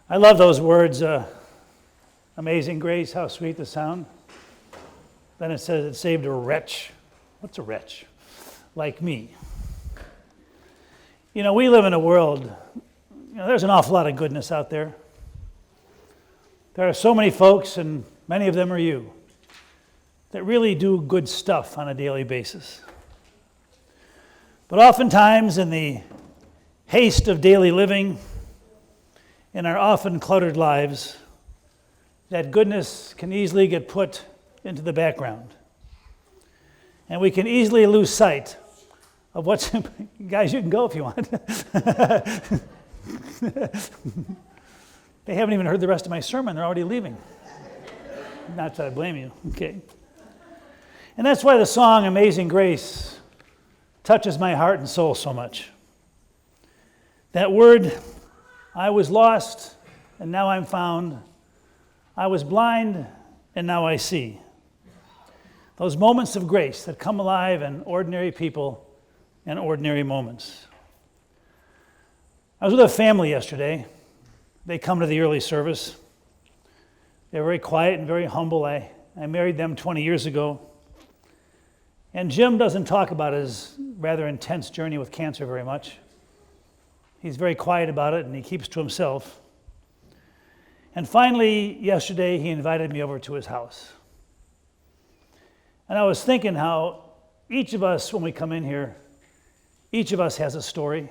I love those words, amazing grace, how sweet the sound. Then it says it saved a wretch. What's a wretch? Like me. You know, we live in a world, there's an awful lot of goodness out there. There are so many folks, and many of them are you, that really do good stuff on a daily basis. But oftentimes in the haste of daily living, in our often cluttered lives, that goodness can easily get put into the background. And we can easily lose sight of what's... Guys, you can go if you want. They haven't even heard the rest of my sermon. They're already leaving. Not that I blame you. Okay. And that's why the song Amazing Grace touches my heart and soul so much. That word, I was lost and now I'm found. I was blind and now I see. Those moments of grace that come alive in ordinary people and ordinary moments. I was with a family yesterday. They come to the early service. They're very quiet and very humble. I married them 20 years ago. And Jim doesn't talk about his rather intense journey with cancer very much. He's very quiet about it and he keeps to himself. And finally, yesterday, he invited me over to his house. And I was thinking how each of us, when we come in here, each of us has a story.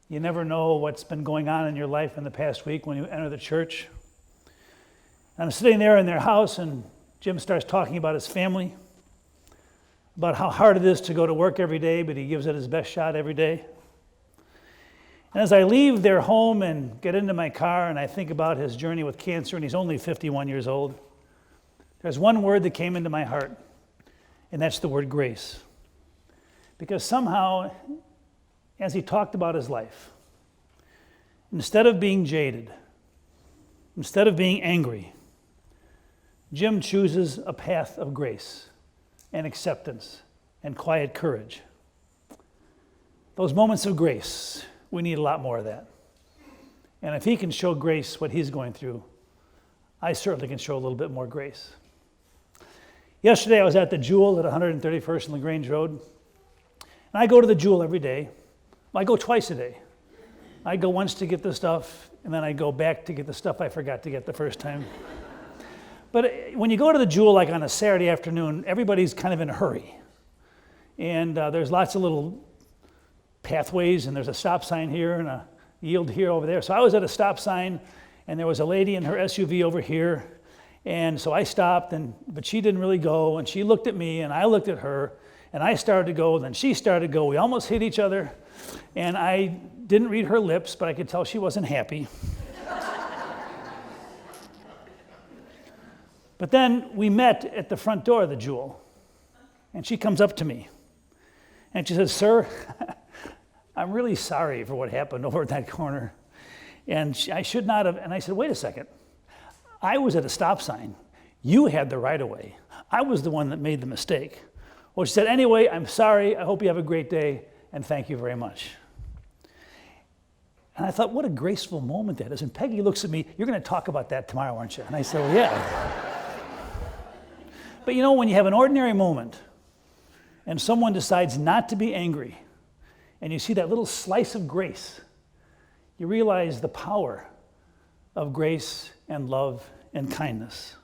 You never know what's been going on in your life in the past week when you enter the church. And I'm sitting there in their house, and Jim starts talking about his family, about how hard it is to go to work every day, but he gives it his best shot every day. And as I leave their home and get into my car and I think about his journey with cancer, and he's only 51 years old, there's one word that came into my heart, and that's the word grace. Because somehow, as he talked about his life, instead of being jaded, instead of being angry, Jim chooses a path of grace and acceptance and quiet courage. Those moments of grace, we need a lot more of that. And if he can show grace what he's going through, I certainly can show a little bit more grace. Yesterday I was at the Jewel at 131st and LaGrange Road. And I go to the Jewel every day. Well, I go twice a day. I go once to get the stuff, and then I go back to get the stuff I forgot to get the first time. But when you go to the Jewel, like on a Saturday afternoon, everybody's kind of in a hurry. And there's lots of little pathways, and there's a stop sign here and a yield here over there. So I was at a stop sign, and there was a lady in her SUV over here. And so I stopped, but she didn't really go, and she looked at me, and I looked at her, and I started to go, then she started to go. We almost hit each other, and I didn't read her lips, but I could tell she wasn't happy. But then we met at the front door of the Jewel, and she comes up to me, and she says, "Sir, I'm really sorry for what happened over at that corner, and I should not have." And I said, "Wait a second. I was at a stop sign. You had the right of way. I was the one that made the mistake." Well, she said, "Anyway, I'm sorry. I hope you have a great day, and thank you very much." And I thought, what a graceful moment that is. And Peggy looks at me, "You're going to talk about that tomorrow, aren't you?" And I said, "Well, yeah." But you know, when you have an ordinary moment, and someone decides not to be angry, and you see that little slice of grace, you realize the power of grace and love and kindness.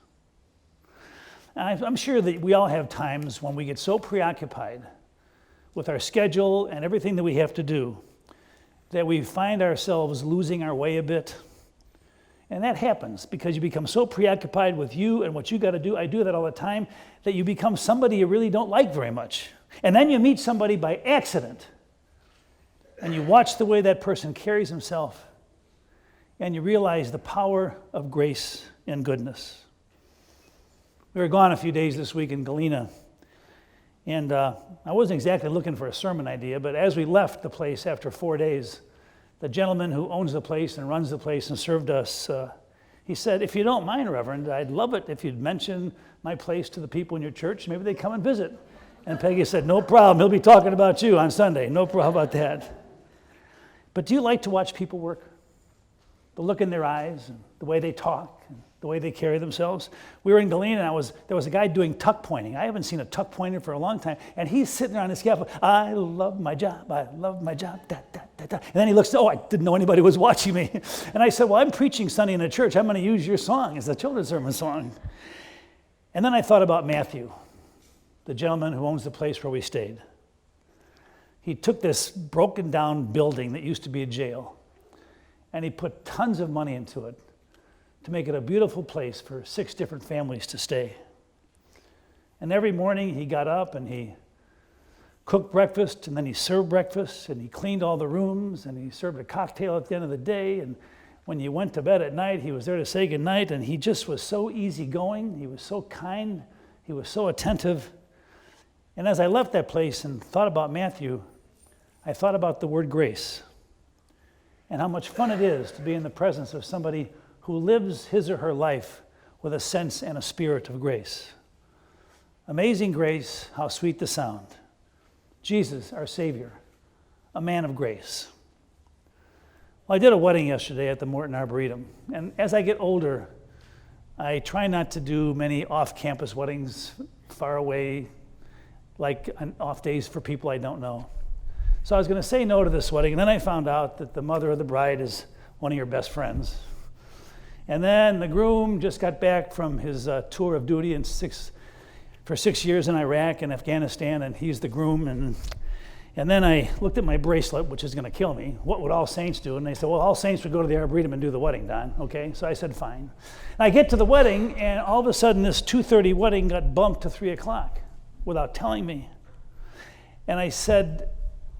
And I'm sure that we all have times when we get so preoccupied with our schedule and everything that we have to do that we find ourselves losing our way a bit. And that happens because you become so preoccupied with you and what you got to do. I do that all the time, that you become somebody you really don't like very much. And then you meet somebody by accident, and you watch the way that person carries himself, and you realize the power of grace and goodness. We were gone a few days this week in Galena, and I wasn't exactly looking for a sermon idea, but as we left the place after 4 days, the gentleman who owns the place and runs the place and served us, he said, "If you don't mind, Reverend, I'd love it if you'd mention my place to the people in your church. Maybe they'd come and visit." And Peggy said, "No problem. He'll be talking about you on Sunday. No problem about that." But do you like to watch people work? The look in their eyes, and the way they talk, and the way they carry themselves. We were in Galena, and there was a guy doing tuck pointing. I haven't seen a tuck pointer for a long time. And he's sitting there on his scaffold. I love my job. I love my job. Da, da, da, da. And then he looks, I didn't know anybody was watching me. And I said, well, I'm preaching Sunday in a church. I'm going to use your song as a children's sermon song. And then I thought about Matthew, the gentleman who owns the place where we stayed. He took this broken down building that used to be a jail, and he put tons of money into it to make it a beautiful place for 6 different families to stay. And every morning he got up and he cooked breakfast, and then he served breakfast, and he cleaned all the rooms, and he served a cocktail at the end of the day. And when you went to bed at night, he was there to say goodnight, and he just was so easygoing. He was so kind. He was so attentive. And as I left that place and thought about Matthew, I thought about the word grace and how much fun it is to be in the presence of somebody who lives his or her life with a sense and a spirit of grace. Amazing grace, how sweet the sound. Jesus, our Savior, a man of grace. Well, I did a wedding yesterday at the Morton Arboretum, and as I get older, I try not to do many off-campus weddings far away, like off days for people I don't know. So I was going to say no to this wedding, and then I found out that the mother of the bride is one of your best friends. And then the groom just got back from his tour of duty for 6 years in Iraq and Afghanistan, and he's the groom. And then I looked at my bracelet, which is going to kill me. What would All Saints do? And they said, well, All Saints would go to the Arboretum and do the wedding, Don. Okay, so I said, fine. And I get to the wedding, and all of a sudden this 2:30 wedding got bumped to 3 o'clock without telling me. And I said,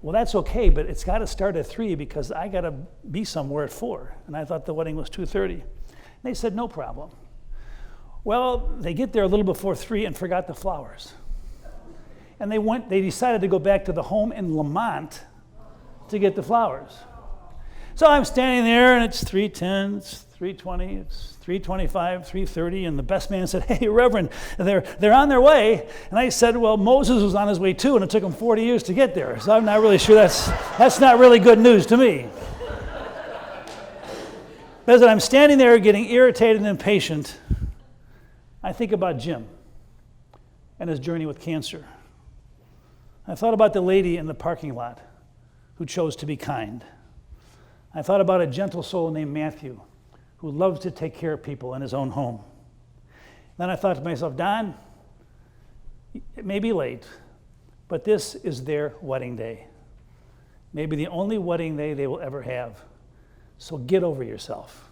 well, that's okay, but it's got to start at 3 because I got to be somewhere at 4. And I thought the wedding was 2:30. They said, no problem. Well, they get there a little before 3 and forgot the flowers. And they decided to go back to the home in Lamont to get the flowers. So I'm standing there, and it's 3:10, it's 3:20, it's 3:25, 3:30, and the best man said, hey, Reverend, they're on their way. And I said, well, Moses was on his way too, and it took him 40 years to get there. So I'm not really sure that's not really good news to me. As I'm standing there getting irritated and impatient, I think about Jim and his journey with cancer. I thought about the lady in the parking lot who chose to be kind. I thought about a gentle soul named Matthew who loves to take care of people in his own home. Then I thought to myself, Don, it may be late, but this is their wedding day. Maybe the only wedding day they will ever have. So get over yourself.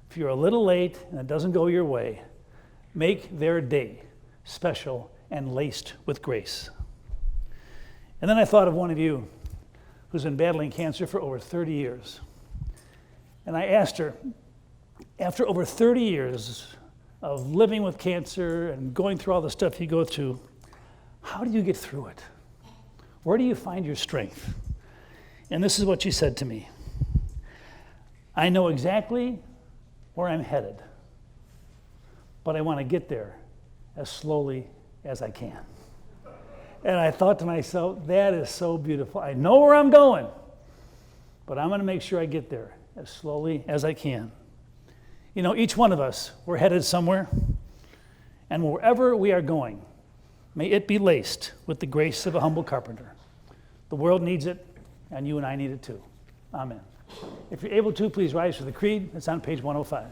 If you're a little late and it doesn't go your way, make their day special and laced with grace. And then I thought of one of you who's been battling cancer for over 30 years. And I asked her, after over 30 years of living with cancer and going through all the stuff you go through, how do you get through it? Where do you find your strength? And this is what she said to me. I know exactly where I'm headed, but I want to get there as slowly as I can. And I thought to myself, that is so beautiful. I know where I'm going, but I'm going to make sure I get there as slowly as I can. You know, each one of us, we're headed somewhere, and wherever we are going, may it be laced with the grace of a humble carpenter. The world needs it, and you and I need it too. Amen. If you're able to, please rise for the creed. It's on page 105.